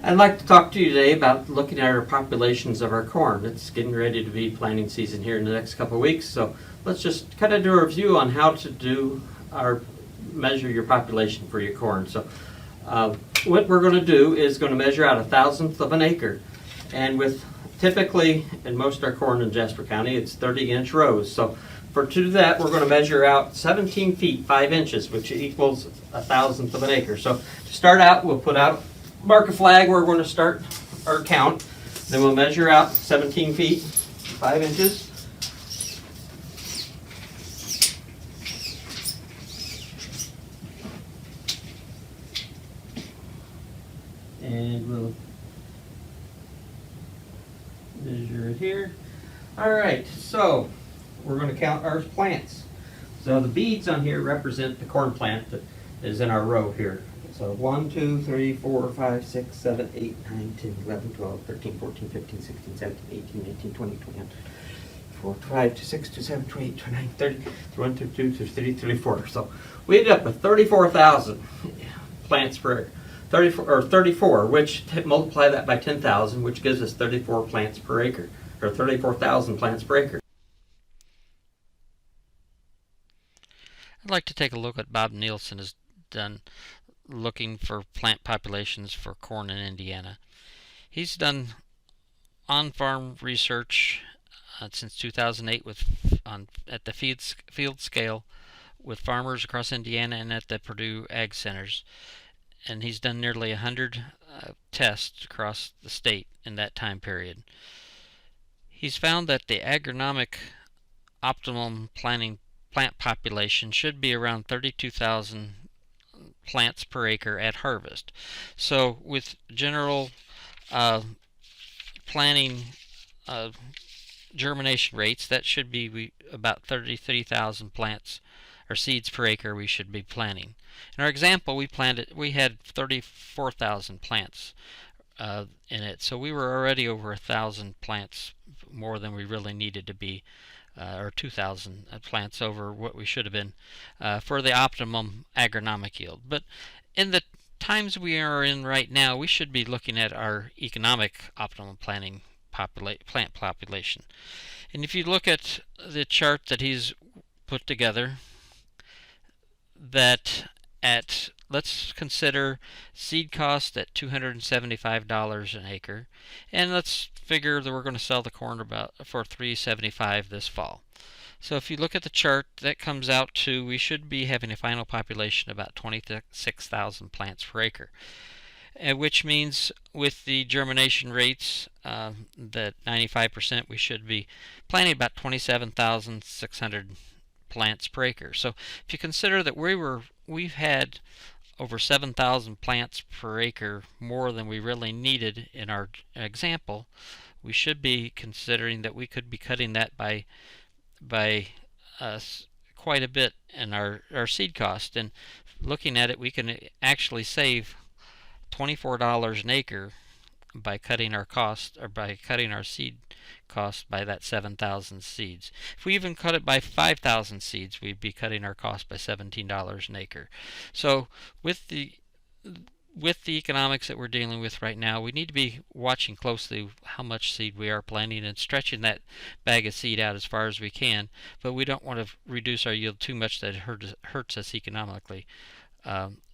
I'd like to talk to you today about looking at our populations of our corn. It's getting ready to be planting season here in the next couple of weeks, so let's just kind of do a review on how to do our measure your population for your corn. So what we're going to do is going to measure out 1/1000th of an acre, and with typically in most of our corn in Jasper County it's 30-inch rows. So to do that, we're going to measure out 17 feet 5 inches, which equals 1/1000th of an acre. So to start out, we'll mark a flag where we're going to start our count. Then we'll measure out 17 feet 5 inches. And we'll measure it here. All right, so we're going to count our plants. So the beads on here represent the corn plant that is in our row here. So 1, 2, 3, 4, 5, 6, 7, 8, 9, 10, 11, 12, 13, 14, 15, 16, 17, 18, 19, 20, 21, 4, 5, 6, 7, 28, 29, 30, 31, 32, 33, 34. So we ended up with 34,000 plants per 34, which multiply that by 10,000, which gives us 34 plants per acre, or 34,000 plants per acre. I'd like to take a look at Bob Nielsen has done looking for plant populations for corn in Indiana. He's done on-farm research since 2008 at the field scale with farmers across Indiana and at the Purdue Ag Centers. And he's done nearly 100 tests across the state in that time period. He's found that the agronomic optimum plant population should be around 32,000 plants per acre at harvest. So with general planting germination rates, that should be about 33,000 plants or seeds per acre we should be planting. In our example, we had 34,000 plants in it, so we were already over 1,000 plants more than we really needed to be, or 2,000 plants over what we should have been for the optimum agronomic yield. But in the times we are in right now, we should be looking at our economic optimum plant population. And if you look at the chart that he's put together, let's consider seed cost at $275 an acre, and let's figure that we're going to sell the corn for $375 this fall. So if you look at the chart, that comes out to we should be having a final population of about 26,000 plants per acre, which means with the germination rates that 95%, we should be planting about 27,600 plants per acre. So if you consider that we've had over 7,000 plants per acre more than we really needed in our example, we should be considering that we could be cutting that by quite a bit in our seed cost. And looking at it, we can actually save $24 an acre by cutting our cost, or by cutting our seed cost by that 7,000 seeds. If we even cut it by 5,000 seeds, we'd be cutting our cost by $17 an acre. So with the economics that we're dealing with right now, we need to be watching closely how much seed we are planting and stretching that bag of seed out as far as we can, but we don't want to reduce our yield too much that it hurts us economically.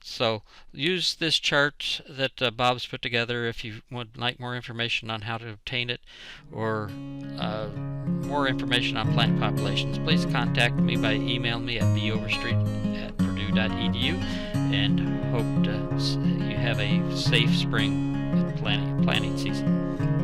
So use this chart that Bob's put together if you would like more information on how to obtain it, or more information on plant populations. Please contact me by email me at boverstreet@purdue.edu, and hope you have a safe spring planting season.